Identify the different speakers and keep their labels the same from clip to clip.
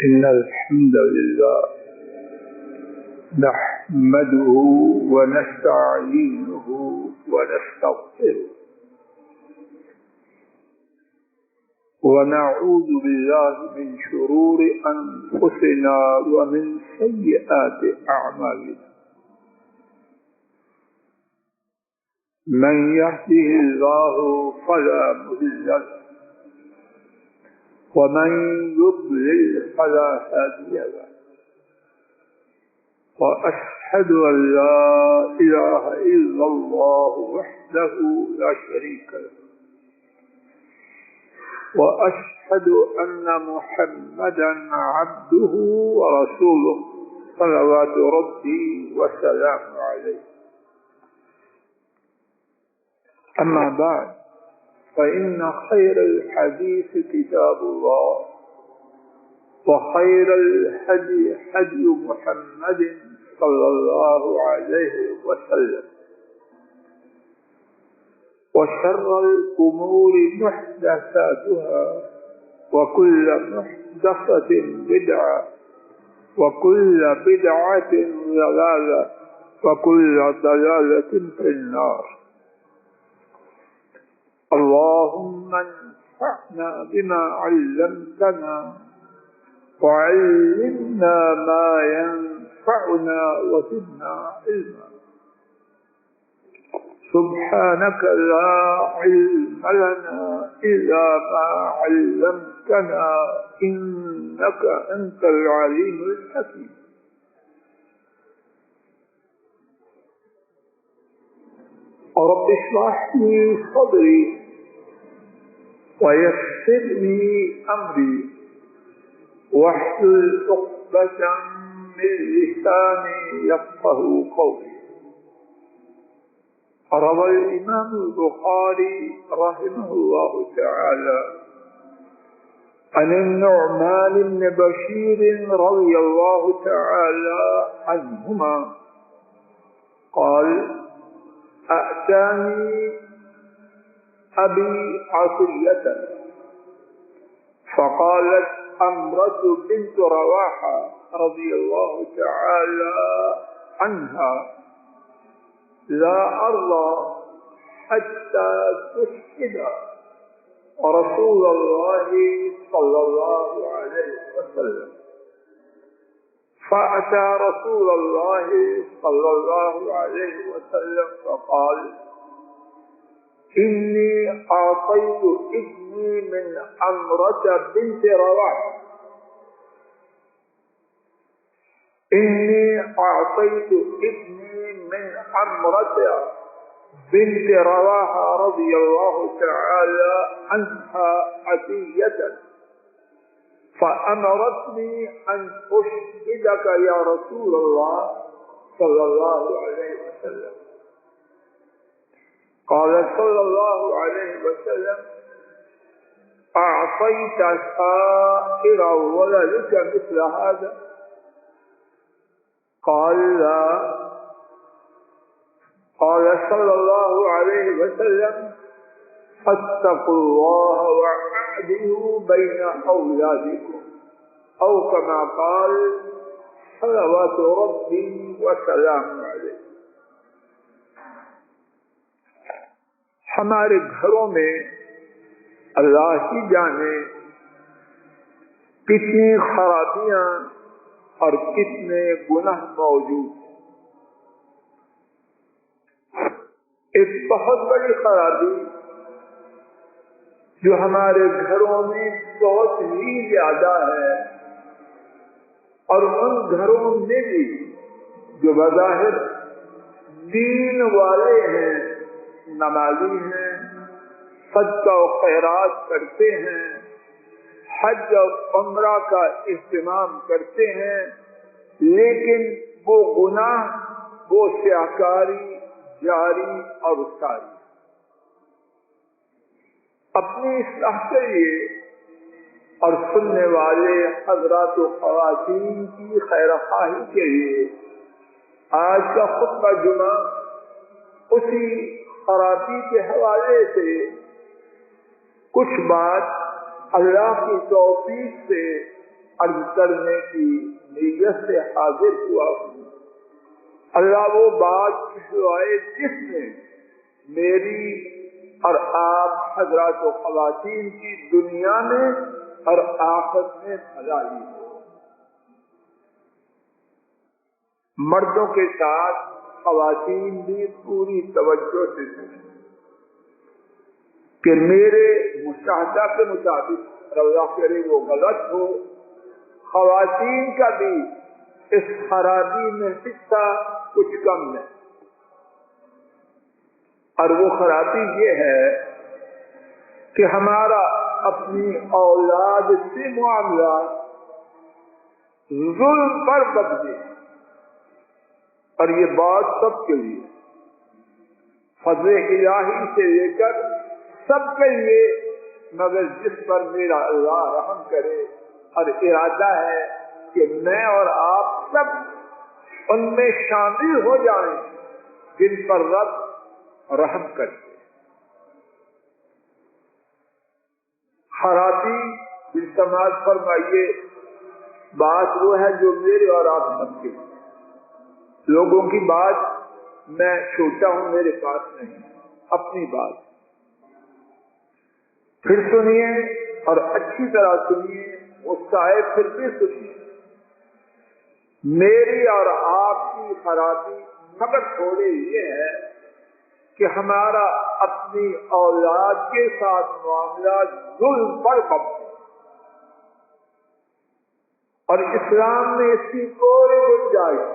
Speaker 1: إن الحمد لله نحمده ونستعينه ونستغفره ونعوذ بالله من شرور أنفسنا ومن سيئات أعمالنا من يهده الله فلا مضل له ومن يضلل فلا هادي له وأشهد أن لا إله إلا الله وحده لا شريك له وأشهد أن محمدا عبده ورسوله صلوات ربي وسلامه عليه. أما بعد فإن خير الحديث كتاب الله وخير الهدي هدي محمد صلى الله عليه وسلم وشر الأمور محدثاتها وكل محدثة بدعة وكل بدعة ضلالة وكل ضلالة في النار. اللهم انفعنا بما علمتنا وعلمنا ما ينفعنا وزدنا علما. سبحانك لا علم لنا إلا ما علمتنا إنك أنت العليم الحكيم. رب اشرح لي صدري ويسر لي أمري واحلل عقدة من لساني يفقهوا قولي. روى الإمام البخاري رحمه الله تعالى عن النعمان بن بشير رضي الله تعالى عنهما قال: أتاني أبي عصية فقالت أمرة بنت رواحة رضي الله تعالى عنها: لا أرضى حتى تشهد رسول الله صلى الله عليه وسلم. فأتى رسول الله صلى الله عليه وسلم فقال: إني أعطيت ابني من عمرة بنت رواحة بنت رواحة رضي الله تعالى عنها عطية فأمرتني أن أشهدك يا رسول الله صلى الله عليه وسلم. قال صلى الله عليه وسلم: أعطيت سائر ولدك مثل هذا؟ قال: لا. قال صلى الله عليه وسلم: فاتقوا الله واعدلوا بين أولادكم، أو كما قال صلوات ربي وسلامه عليه. ہمارے گھروں میں اللہ ہی جانے کتنی خرابیاں اور کتنے گناہ موجود. ایک بہت بڑی خرابی جو ہمارے گھروں میں بہت ہی زیادہ ہے، اور ان گھروں میں بھی جو بظاہر دین والے ہیں، نمازی ہیں، صدقہ و خیرات کرتے ہیں، حج اور عمرہ کا اہتمام کرتے ہیں، لیکن وہ گناہ، وہ سیاکاری جاری اور ساری. اپنی اصلاح کے لیے اور سننے والے حضرات و خواتین کی خیر خواہی کے لیے آج کا خطبہ جمعہ اسی خرابی کے حوالے سے کچھ بات اللہ کی توفیق سے عرض کرنے کی نیت سے حاضر ہوا ہوں۔ اللہ وہ بات کھلوائے جس نے میری اور آپ حضرات و خواتین کی دنیا میں اور آخرت میں بھلائی ہو۔ مردوں کے ساتھ خواتین بھی پوری توجہ سے سنیں کہ میرے مشاہدہ کے مطابق اللہ کرے وہ غلط ہو، خواتین کا بھی اس خرابی میں حصہ کچھ کم نہیں، اور وہ خرابی یہ ہے کہ ہمارا اپنی اولاد سے معاملہ ظلم پر مبنی، اور یہ بات سب کے لیے، فضل الہی سے لے کر سب کے لیے، مگر جس پر میرا اللہ رحم کرے اور ارادہ ہے کہ میں اور آپ سب ان میں شامل ہو جائیں جن پر رب رحم کرے۔ خرابی بالتماس فرمائیے، بات وہ ہے جو میرے اور آپ سب کے، لوگوں کی بات میں چھوٹا ہوں، میرے پاس نہیں، اپنی بات پھر سنیے اور اچھی طرح سنیے، مستعد پھر بھی سنیے۔ میری اور آپ کی خرابی مگر تھوڑی یہ ہے کہ ہمارا اپنی اولاد کے ساتھ معاملہ ظلم پر مبنی، اور اسلام میں اس کی کوئی گنجائش۔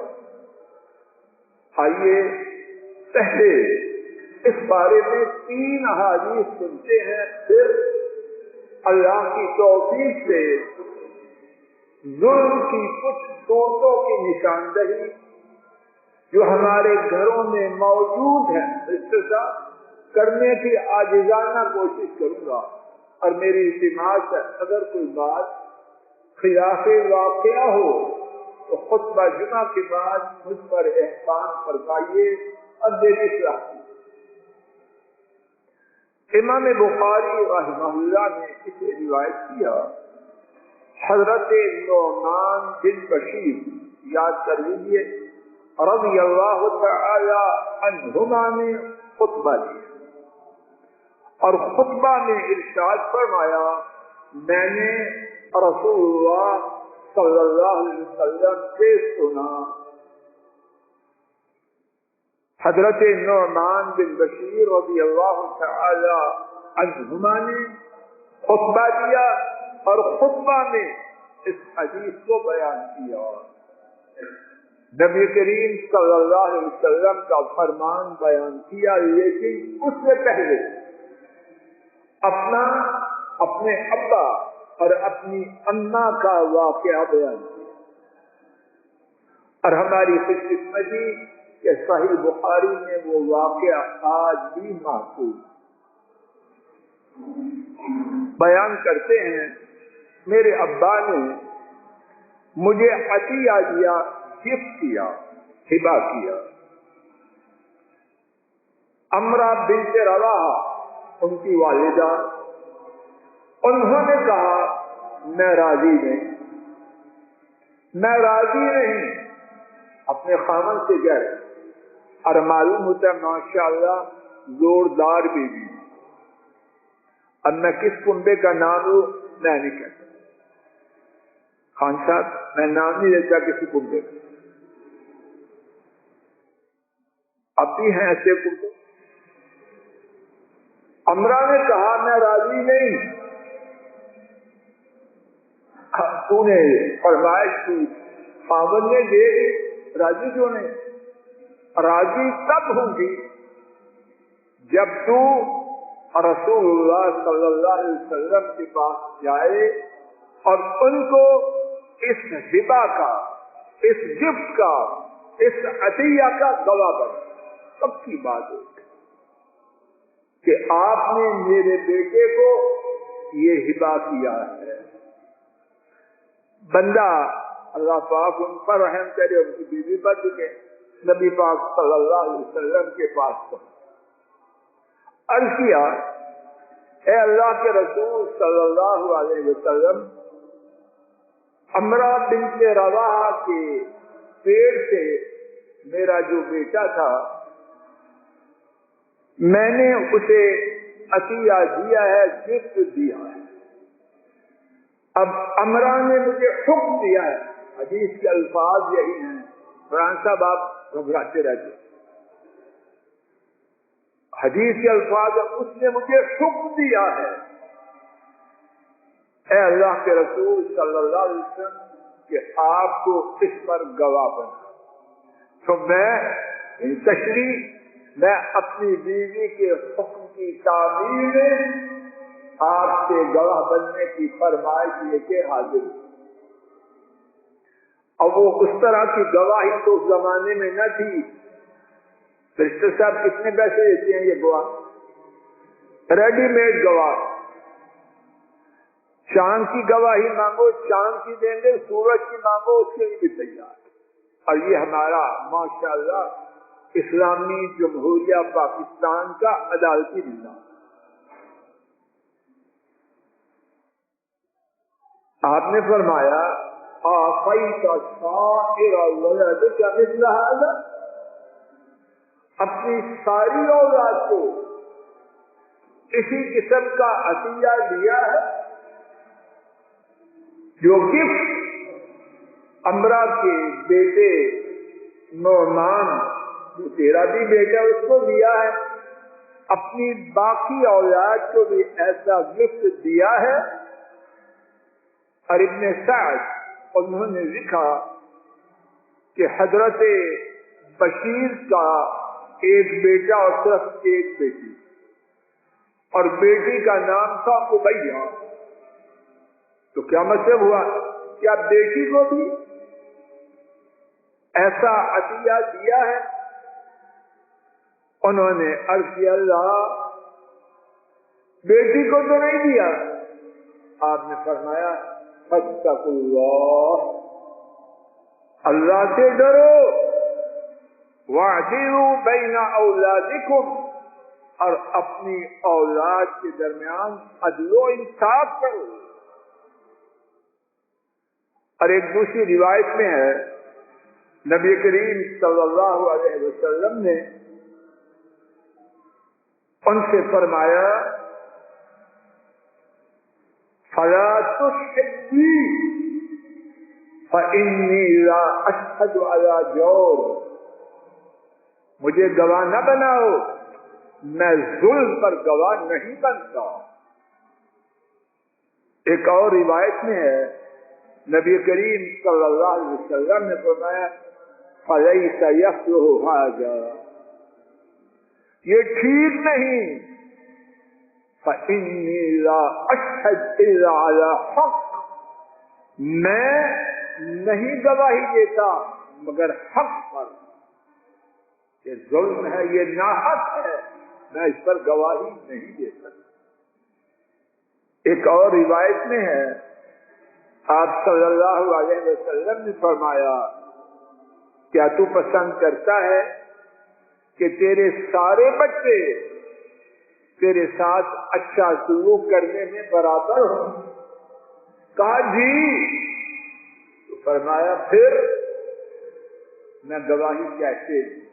Speaker 1: آئیے پہلے اس بارے میں 3 احادیث سنتے ہیں، پھر اللہ کی توفیق سے ظلم کی کچھ صورتوں کی نشاندہی جو ہمارے گھروں میں موجود ہیں کرنے کی عاجزانہ کوشش کروں گا، اور میری التماس ہے اگر کوئی بات خلاف واقعہ ہو تو خطبہ جمعہ کے بعد مجھ پر احسان فرمائیے اور میری اصلاح کیجیے۔ امام بخاری رحمہ اللہ نے اسے روایت کیا، حضرت نعمان بن بشیر یاد کر لیجیے رضی اللہ تعالی عنہما نے خطبہ دیا، اور خطبہ میں ارشاد فرمایا، میں نے رسول اللہ صلی اللہ علیہ وسلم سے سنا۔ حضرت نعمان بن بشیر رضی اللہ تعالی عنہما نے خطبہ دیا اور خطبہ میں اس حدیث کو بیان کیا۔ نبی کریم صلی اللہ علیہ وسلم کا فرمان بیان کیا، لیکن اس سے پہلے اپنے ابا اور اپنی اماں کا واقعہ بیان کیا، اور ہماری خوش قسمتی کہ صحیح بخاری میں وہ واقعہ آج بھی محفوظ بیان کرتے ہیں۔ میرے ابا نے مجھے عطیہ دیا، گفٹ کیا، ہبہ کیا۔ امرہ بنت رواحہ ان کی والدہ، انہوں نے کہا میں راضی نہیں اپنے خامن سے گئے، اور معلوم ہوتا ہے ماشاءاللہ زوردار بیوی، اب میں کس کنبے کا نام لوں میں نہیں کہتا، خان صاحب میں نام نہیں لیتا کسی کنبے کا، اب بھی ہیں ایسے کنبے۔ امرا نے کہا میں راضی نہیں، تو نے فرمائش کی، خاوند نے دے دی، راضی کیوں نہیں؟ راضی تب ہوں گی جب تو رسول اللہ صلی اللہ علیہ وسلم کے پاس جائے اور ان کو اس ہبہ کا، اس گفٹ کا، اس عطیہ کا گواہ بنے۔ سب کی بات ہے کہ آپ نے میرے بیٹے کو یہ ہبہ کیا ہے۔ بندہ اللہ پاک ان پر رحم کرے، ان کی بیوی پر چکے، نبی پاک صلی اللہ علیہ وسلم کے پاس عرض کیا، اے اللہ کے رسول صلی اللہ علیہ وسلم، امرا بنت رواحہ کے پیٹ سے میرا جو بیٹا تھا میں نے اسے عطیہ دیا ہے، گفٹ دیا ہے۔ اب امرا نے مجھے حکم دیا ہے، حدیث کے الفاظ یہی ہیں، قرآن صاحب آپ گھبراتے رہتے، حدیث کے الفاظ اس نے مجھے حکم دیا ہے، اے اللہ کے رسول صلی اللہ علیہ وسلم کہ آپ کو اس پر گواہ بنا۔ تو میں میں اپنی بیوی کے حکم کی تعمیل میں آپ سے گواہ بننے کی فرمائش لے کے حاضر ہوں۔ اب وہ اس طرح کی گواہی تو اس زمانے میں نہ تھی۔ رشتے صاحب کتنے پیسے دیتے ہیں یہ گواہ؟ ریڈی میڈ گواہ، چاند کی گواہی مانگو چاند کی دیں گے، سورج کی مانگو اس کے لیے بھی تیار۔ اور یہ ہمارا ماشاءاللہ اسلامی جمہوریہ پاکستان کا عدالتی نظام۔ آپ نے فرمایا آفیت سائر ولدک مثل ھذا، اپنی ساری اولاد کو اسی قسم کا عطیہ دیا ہے جو گفٹ امرا کے بیٹے نعمان جو تیرا بھی بیٹا اس کو دیا ہے، اپنی باقی اولاد کو بھی ایسا گفٹ دیا ہے۔ اور ابن سعد انہوں نے لکھا کہ حضرت بشیر کا ایک بیٹا اور صرف ایک بیٹی، اور بیٹی کا نام تھا امیہ۔ تو کیا مطلب ہوا؟ کیا بیٹی کو بھی ایسا عطیہ دیا ہے؟ انہوں نے عرض کیا اللہ بیٹی کو تو نہیں دیا۔ آپ نے فرمایا فاتقوا اللہ، اللہ سے ڈرو، واعدلوا بین اولادکم، اور اپنی اولاد کے درمیان عدل و انصاف کرو۔ اور ایک دوسری روایت میں ہے نبی کریم صلی اللہ علیہ وسلم نے ان سے فرمایا فلا تشهدنی فإنی لا أشهد على جور، مجھے گواہ نہ بناؤ، میں ظلم پر گواہ نہیں بنتا۔ ایک اور روایت میں ہے نبی کریم صلی اللہ علیہ وسلم نے فرمایا فلیس یصلح ھذا، یہ ٹھیک نہیں، فإنی لا أشهد إلا على حق، میں نہیں گواہی دیتا مگر حق پر، یہ ظلم ہے، یہ ناحق ہے، میں اس پر گواہی نہیں دے سکتا۔ ایک اور روایت میں ہے آپ صلی اللہ علیہ وسلم نے فرمایا کیا تو پسند کرتا ہے کہ تیرے سارے بچے تیرے ساتھ اچھا سلوک کرنے میں برابر ہوں؟ کہا جی۔ تو فرمایا پھر میں گواہی کیسے دوں؟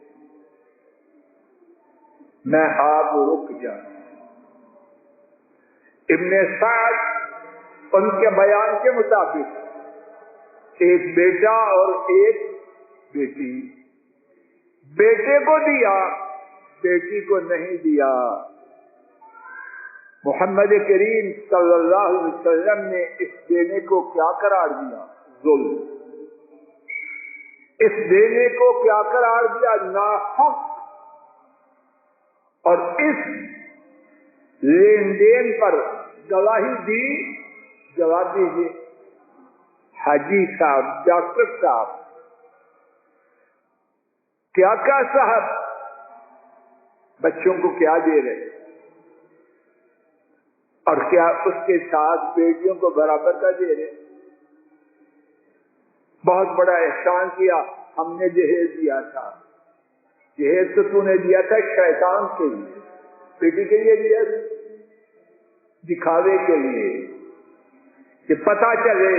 Speaker 1: میں آپ رک جاؤں۔ ابن سعد ان کے بیان کے مطابق ایک بیٹا اور ایک بیٹی، بیٹے کو دیا بیٹی کو نہیں دیا۔ محمد کریم صلی اللہ علیہ وسلم نے اس دینے کو کیا قرار دیا؟ ظلم۔ اس دینے کو کیا قرار دیا؟ ناحق۔ اور اس لین دین پر گواہی دی۔ جواب دیجیے حاجی صاحب، ڈاکٹر صاحب، کیا صاحب بچوں کو کیا دے رہے اور کیا اس کے ساتھ بیٹیوں کو برابر کا دے رہے؟ بہت بڑا احسان کیا، ہم نے جہیز دیا تھا۔ جہیز تو نے دیا تھا شیطان کے لیے، بیٹی کے لیے دیا دکھاوے کے لیے کہ پتہ چلے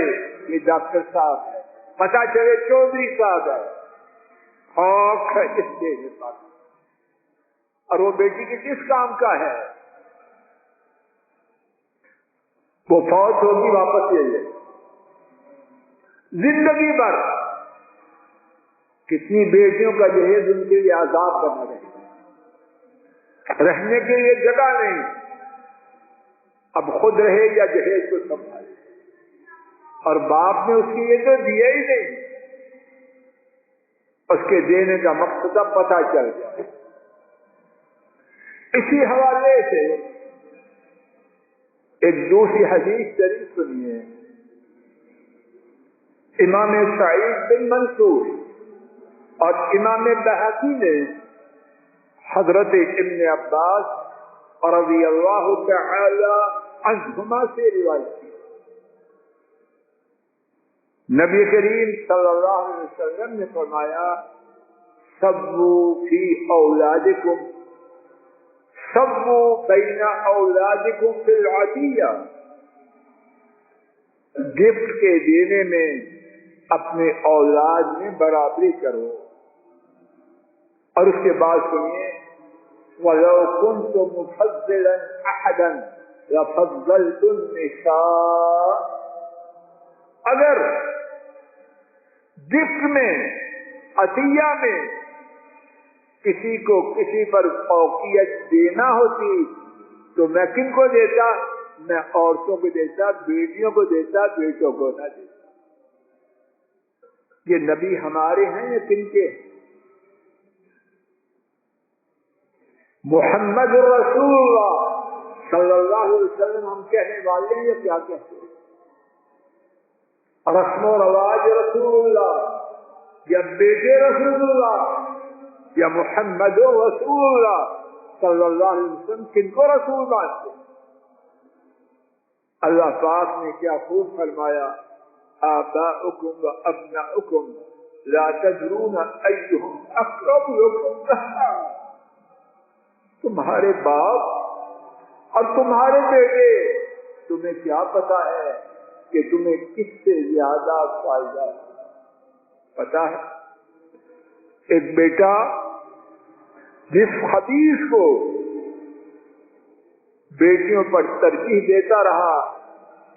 Speaker 1: یہ ڈاکٹر صاحب ہے، پتا چلے چودھری صاحب ہے، خوف ہے اس دیش پر، اور وہ بیٹی کے کس کام کا ہے؟ وہ فوت ہوگی واپس لے لے، زندگی بھر کتنی بیٹیوں کا جہیز ان کے لیے عذاب بنا رہنے کے لیے جگہ نہیں، اب خود رہے یا جہیز کو سنبھالے، اور باپ نے اس کے لیے تو دیا ہی نہیں، اس کے دینے کا مقصد اب پتہ چل گیا۔ اسی حوالے سے ایک دوسری حدیث شریف سنیے، امام سعید بن منصور اور امام بہقی نے حضرت ابن عباس رضی اللہ تعالی عنہما سے روایت کی، نبی کریم صلی اللہ علیہ وسلم نے فرمایا سبو فی اولادکم، سبو بین اولادکم فی العطیہ، گفٹ کے دینے میں اپنے اولاد میں برابری کرو، اور اس کے بعد سنیے وَلَوْ كُنْتُ مُفَضِّلًا أَحَدًا لَفَضَّلْتُ النِّسَاءَ، اگر گفٹ میں، عطیہ میں کسی کو کسی پر فوقیت دینا ہوتی تو میں کن کو دیتا؟ میں عورتوں کو دیتا، بیٹیوں کو دیتا، بیٹوں کو نہ دیتا۔ یہ نبی ہمارے ہیں یا کن کے ہیں؟ محمد رسول اللہ صلی اللہ علیہ وسلم ہم کہنے والے ہیں یا کیا کہتے ہیں؟ رسم و رواج رسول اللہ یا بیٹے رسول اللہ یا محمد رسول اللہ صلی اللہ علیہ وسلم کن کو رسول مانتے ہیں؟ اللہ پاک نے کیا خوب فرمایا آباؤکم و ابناؤکم لا تدرون ایہم اقرب لکم نفعا، تمہارے باپ اور تمہارے بیٹے تمہیں کیا پتا ہے کہ تمہیں کس سے زیادہ فائدہ پتا ہے؟ ایک بیٹا جس خبیث کو بیٹیوں پر ترجیح دیتا رہا،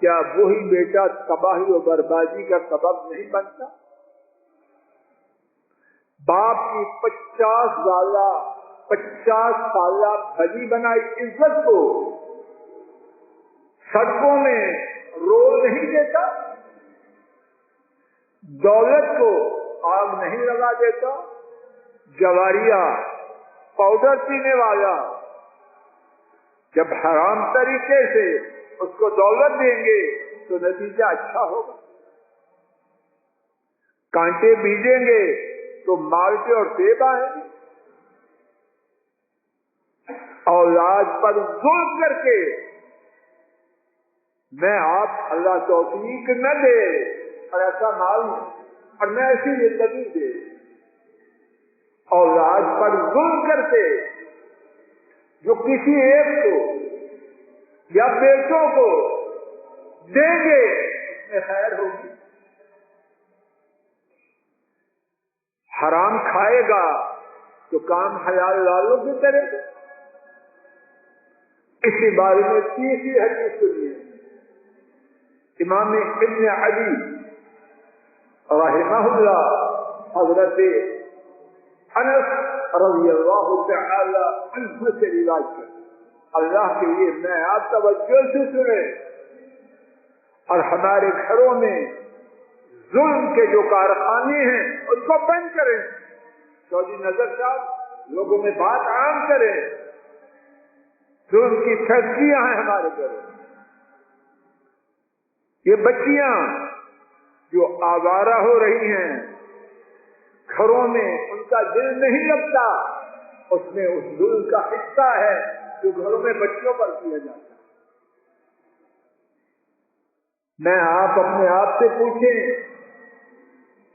Speaker 1: کیا وہی بیٹا تباہی و بربادی کا سبب نہیں بنتا؟ باپ کی 50 سالہ بھلی بنائی عزت کو سڑکوں میں رول نہیں دیتا، دولت کو آگ نہیں لگا دیتا، جواریا پاؤڈر پینے والا جب حرام طریقے سے اس کو دولت دیں گے تو نتیجہ اچھا ہوگا، کانٹے بیجیں گے تو مالٹے اور سیب آئیں گے۔ اولاد پر ظلم کر کے میں آپ اللہ توفیق نہ دے اور ایسا مال اور میں ایسی زندگی دے، اولاد پر ظلم کرتے جو کسی ایک کو یا بیٹوں کو دیں گے اس میں خیر ہوگی، حرام کھائے گا تو کام حلال لالوں کی کرے گا۔ اسی بارے میں تیسری حدیث سنیے، امام ابن علی رحمہ اللہ حضرت انس رضی اللہ تعالی عنہ سے روایت کرتے، اللہ کے لیے میں آپ توجہ سے سنیں اور ہمارے گھروں میں ظلم کے جو کارخانے ہیں ان کو بند کریں، چودھری نظر صاحب لوگوں میں بات عام کریں، ظلم کی فیکٹریاں ہیں ہمارے گھروں میں، یہ بچیاں جو آوارہ ہو رہی ہیں گھروں میں ان کا دل نہیں لگتا، اس میں اس ظلم کا حصہ ہے جو گھروں میں بچوں پر کیا جاتا ہے۔ میں آپ اپنے آپ سے پوچھیں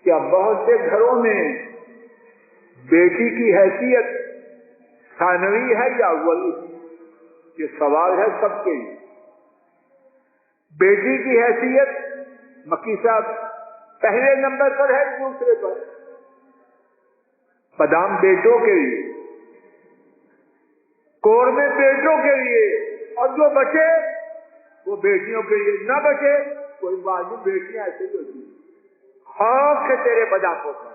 Speaker 1: کیا بہت سے گھروں میں بیٹی کی حیثیت ثانوی ہے یا اولی؟ یہ سوال ہے سب کے لیے۔ بیٹی کی حیثیت مکی صاحب پہلے نمبر پر ہے، دوسرے پر بادام بیٹوں کے لیے، قورمے بیٹوں کے لیے، اور جو بچے وہ بیٹیوں کے لیے، نہ بچے کوئی معلوم بیٹیاں ایسے ہی ہوتی ہیں۔ خاک ہے تیرے باداموں پر،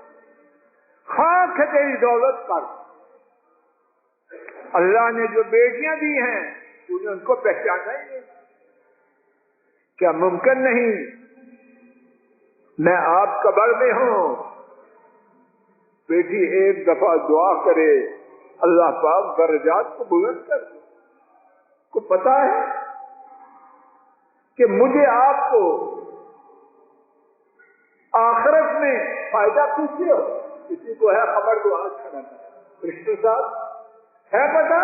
Speaker 1: خاک ہے تیری دولت پر۔ اللہ نے جو بیٹیاں دی ہیں انہیں ان کو پہچانا ہی نہیں، کیا ممکن نہیں؟ میں آپ قبر میں ہوں، بیٹی ایک دفعہ دعا کرے اللہ پاک درجات کو بلند کر دے۔ کو پتا ہے کہ مجھے آپ کو آخرت میں فائدہ کس سے ہو؟ کسی کو ہے خبر تو آج کھڑا کرے، رشتے صاحب ہے پتا؟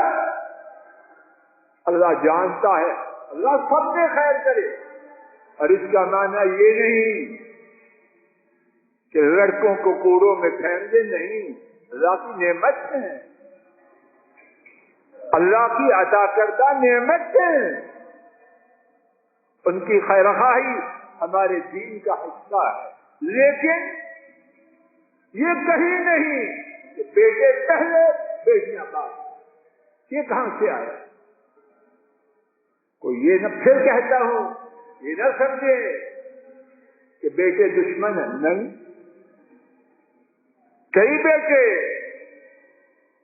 Speaker 1: اللہ جانتا ہے، اللہ سب میں خیر کرے۔ اور اس کا معنی یہ نہیں کہ لڑکوں کو کوڑوں میں پھینک دے، نہیں، اللہ کی نعمت ہے، اللہ کی عطا کردہ نعمت ہے، ان کی خیرخواہی ہمارے دین کا حصہ ہے۔ لیکن یہ کہیں نہیں کہ بیٹے پہلے بیٹیاں بعد، یہ کہاں سے آیا؟ کوئی یہ نہ پھر کہتا ہوں، یہ نہ سمجھے کہ بیٹے دشمن ہیں، نہیں، کئی بیٹے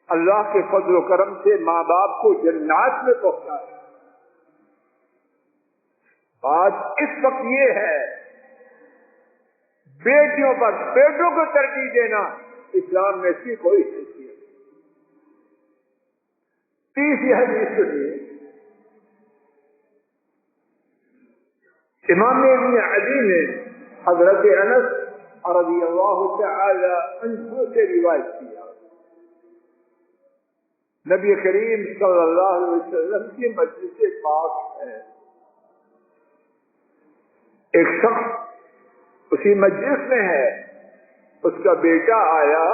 Speaker 1: اللہ کے فضل و کرم سے ماں باپ کو جنات میں پہنچا ہے۔ بات اس وقت یہ ہے، بیٹیوں پر بیٹوں کو ترجیح دینا اسلام میں اس کی کوئی حیثیت نہیں۔ تیسری حدیث سنیے، امام ابن عدی نے حضرت انس رضی اللہ تعالی عنہ سے روایت کیا، نبی کریم صلی اللہ علیہ وسلم کی مجلس پاک ہے، ایک شخص اسی مجلس میں ہے، اس کا بیٹا آیا،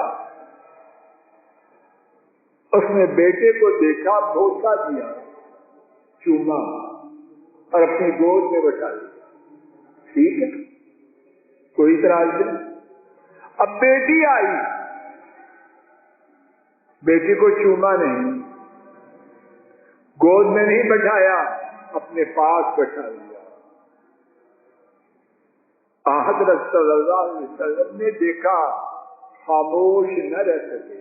Speaker 1: اس نے بیٹے کو دیکھا، بوسہ دیا، چوما اور اپنی گود میں بٹھا لیا، ٹھیک ہے، کوئی اعتراض نہیں۔ اب بیٹی آئی، بیٹی کو چوما نہیں، گود میں نہیں بٹھایا، اپنے پاس بٹھا لیا۔ حضرت صلی اللہ علیہ وسلم نے دیکھا، خاموش نہ رہ سکے،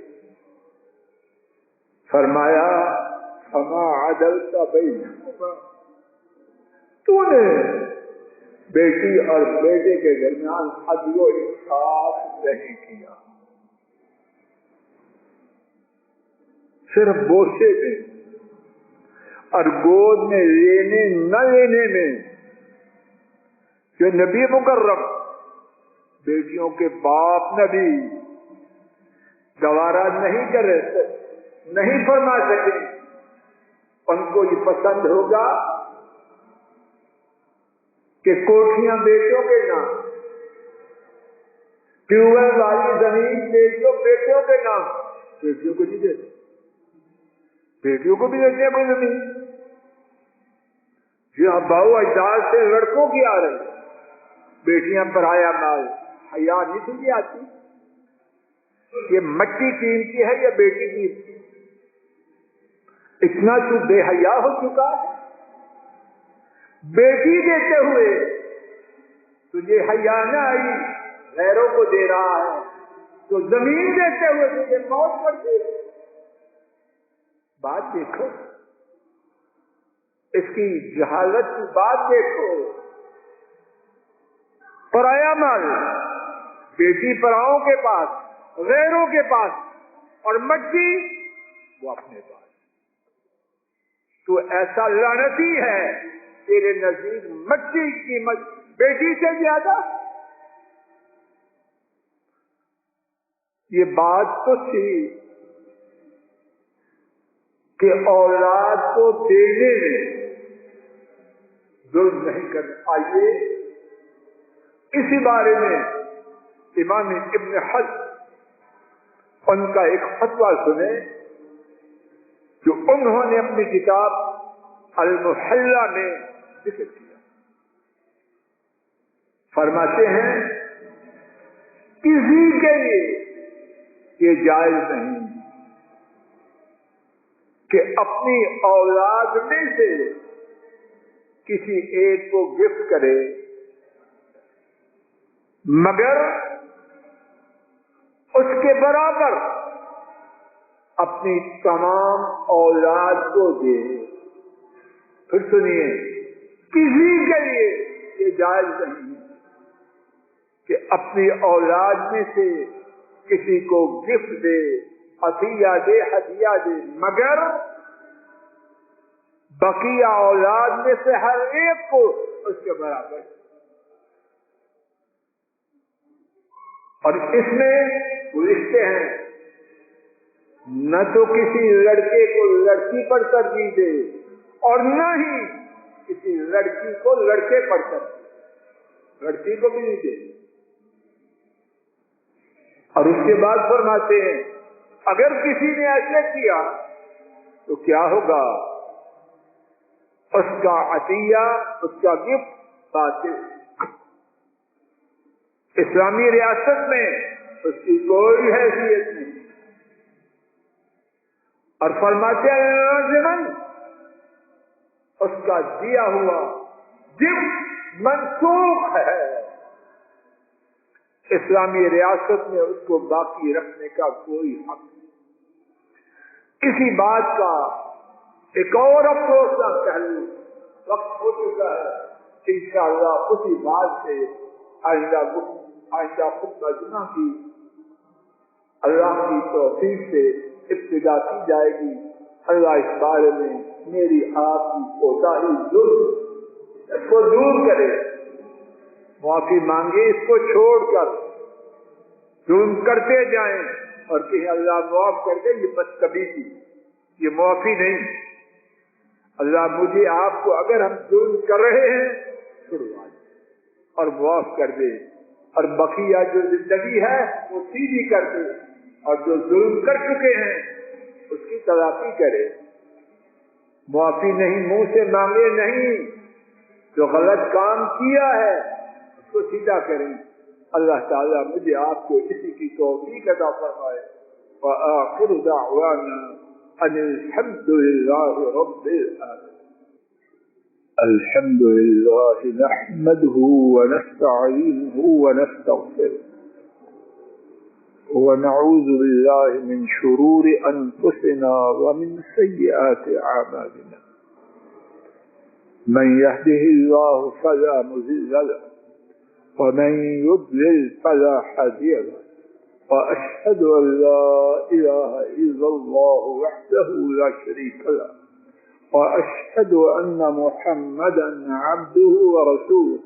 Speaker 1: فرمایا فما عدلت بینہما، تو نے بیٹی اور بیٹے کے درمیان عدل و انصاف نہیں کیا، صرف بوسے میں اور گود میں لینے نہ لینے میں، کہ نبی مکرم بیٹیوں کے باپ نبی گوارا نہیں کر رہے، نہیں فرما سکے، ان کو یہ پسند ہوگا کہ کوٹھیاں بیٹوں کے نام، ٹیوب ویل والی زمین بیٹوں کے نام، بیٹیوں کو نہیں دیتے، بیٹیوں کو بھی دیتے ہیں کوئی زمین، جو اباؤ اجداد سے لڑکوں کی آ رہی، بیٹیاں پرایا مال، حیا نہیں تجھے آتی؟ یہ مٹی قیمتی ہے یا بیٹی قیمتی؟ اتنا تو بے حیا ہو چکا ہے، بیٹی دیتے ہوئے تجھے حیا نہ آئی، غیروں کو دے رہا ہے، تو زمین دیتے ہوئے تجھے موت پڑتی ہے۔ بات دیکھو، اس کی جہالت کی بات دیکھو، پرایا مال، بیٹی پراؤں کے پاس، غیروں کے پاس، اور مٹی وہ اپنے پاس، تو ایسا لعنتی ہے، تیرے نزدیک مٹی کی قیمت بیٹی سے زیادہ؟ یہ بات تو تھی کہ اولاد کو دینے میں ظلم نہیں کرنا۔ آئیے اسی بارے میں امام ابن حزم ان کا ایک فتویٰ سنے، جو انہوں نے اپنی کتاب المحلہ میں ذکر کیا۔ فرماتے ہیں کسی کے لیے یہ جائز نہیں کہ اپنی اولاد میں سے کسی ایک کو گفٹ کرے مگر اس کے برابر اپنی تمام اولاد کو دے. پھر سنیے، کسی کے لیے یہ جائز نہیں کہ اپنی اولاد میں سے کسی کو گفٹ دے، عطیہ دے، ہدیہ دے، مگر بقیہ اولاد میں سے ہر ایک کو اس کے برابر. اور اس میں رشتے ہیں، نہ تو کسی لڑکے کو لڑکی پر ترجیح دے اور نہ ہی کسی لڑکی کو لڑکے پر ترجیح، لڑکی کو بھی نہیں دے. اور اس کے بعد فرماتے ہیں اگر کسی نے ایسے کیا تو کیا ہوگا؟ اس کا عطیہ، اس کا گفٹ باطل. اسلامی ریاست میں اس کی کوئی حیثیت نہیں. اور فرماتے ہیں لازماً اس کا دیا ہوا گفٹ منسوخ ہے. اسلامی ریاست میں اس کو باقی رکھنے کا کوئی حق نہیں. اسی بات کا ایک اور افسوسناک پہلو وقت ہو چکا ہے. انشاءاللہ اسی بات سے آئندہ خطبہ جمعہ کی اللہ کی توفیق سے ابتدا کی جائے گی. اللہ اس بارے میں میری آپ کی کوتاہی اس کو دور کرے، معافی مانگے، اس کو چھوڑ کر ظلم کرتے جائیں اور کہیں اللہ معاف کر دے. یہ بدتمیزی تھی، یہ معافی نہیں. اللہ مجھے آپ کو اگر ہم ظلم کر رہے ہیں چھڑوا دے اور معاف کر دے، اور بقیہ جو زندگی ہے وہ سیدھی کر دے، اور جو ظلم کر چکے ہیں اس کی تلافی کرے. معافی نہیں منہ سے مانگے نہیں، جو غلط کام کیا ہے اس کو سیدھا کریں. اللہ تعالیٰ مجھے آپ کو اسی کی توفیق عطا فرمائے. وآخر دعوانا ان الحمد للہ رب العالمین. الحمد لله نحمده ونستعينه ونستغفره ونعوذ بالله من شرور أنفسنا ومن سيئات أعمالنا. من يهده الله فلا مضل له ومن يضلل فلا هادي له. وأشهد أن لا إله إلا الله وحده لا شريك له وأشهد أن محمدا عبده ورسوله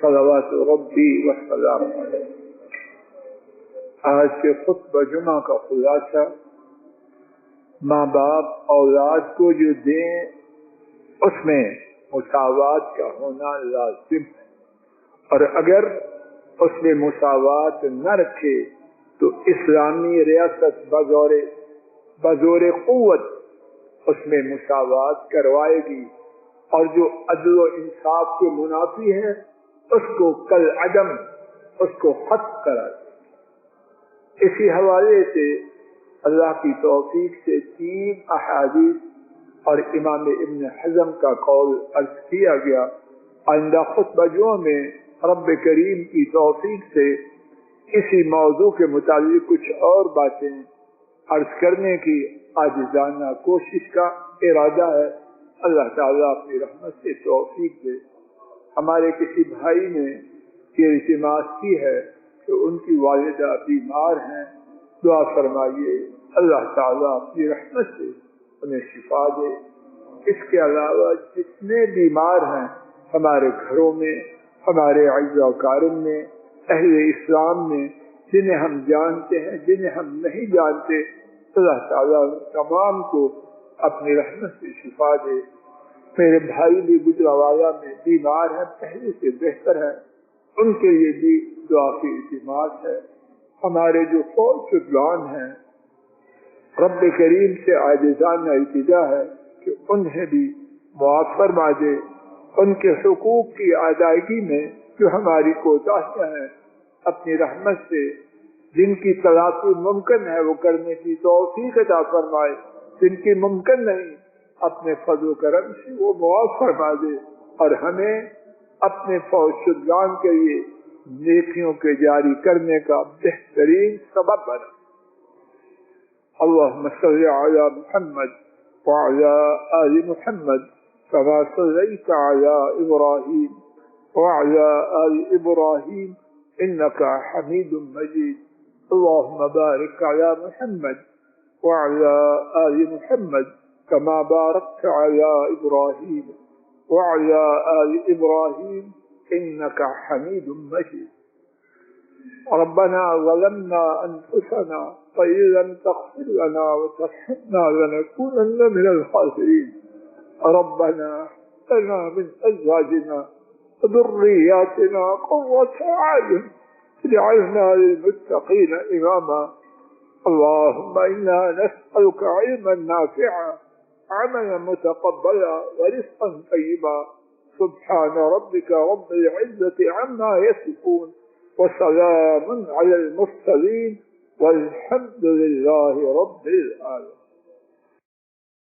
Speaker 1: صلوات ربي وسلامه عليه. آج کے خطبہ جمعہ کا خلاصہ، ماں باپ اولاد کو جو دیں اس میں مساوات کا ہونا لازم ہے، اور اگر اس میں مساوات نہ رکھے تو اسلامی ریاست بزور قوت اس میں مساوات کروائے گی، اور جو عدل و انصاف کے منافی ہے اس کو کل عدم، اس کو ختم کرا دے. اسی حوالے سے اللہ کی توفیق سے 3 احادیث اور امام ابن حزم کا قول عرض کیا گیا. آئندہ خطبہ جمعہ میں رب کریم کی توفیق سے اسی موضوع کے متعلق کچھ اور باتیں عرض کرنے کی عاجزانہ کوشش کا ارادہ ہے. اللہ تعالیٰ اپنی رحمت سے توفیق دے. ہمارے کسی بھائی نے یہ التماس کی ہے کہ ان کی والدہ بیمار ہیں، دعا فرمائیے اللہ تعالیٰ اپنی رحمت سے انہیں شفا دے. اس کے علاوہ جتنے بیمار ہیں ہمارے گھروں میں، ہمارے اعزاء و اکارم میں، اہل اسلام میں، جنہیں ہم جانتے ہیں، جنہیں ہم نہیں جانتے، اللہ تعالیٰ تمام کو اپنی رحمت سے شفا دے. میرے بھائی بھی گجرانوالہ میں بیمار ہیں، پہلے سے بہتر ہے، ان کے لیے بھی دعا کی التماس ہے. ہمارے جو فوج شدگان ہیں رب کریم سے عاجزانہ التجا ہے کہ انہیں بھی معاف فرما دے، ان کے حقوق کی ادائیگی میں جو ہماری کوتاہیاں ہیں اپنی رحمت سے جن کی تلافی ممکن ہے وہ کرنے کی توفیق عطا فرمائے، جن کی ممکن نہیں اپنے فضل و کرم سے وہ معاف فرما دے، اور ہمیں اپنے فوج شدگان کے لیے نیکیوں کے جاری کرنے کا بہترین سبب بنا۔ اللهم صل على محمد وعلى آل محمد كما صليت على إبراهيم وعلى آل إبراهيم إنك حميد مجيد. اللهم بارك على محمد وعلى آل محمد كما باركت على إبراهيم وعلى آل إبراهيم إنك حميد مجيد. ربنا ظلمنا أنفسنا فإن لم تغفر لنا وترحمنا لنكونن من الخاسرين. ربنا هب لنا من أزواجنا وذرياتنا قرة أعين واجعلنا للمتقين إماما. اللهم إنا نسألك علما نافعا عملا متقبلا ورزقا طيبا. سبحان ربك رب العزة عما يصفون وسلام على المرسلين والحمد لله رب العالمين.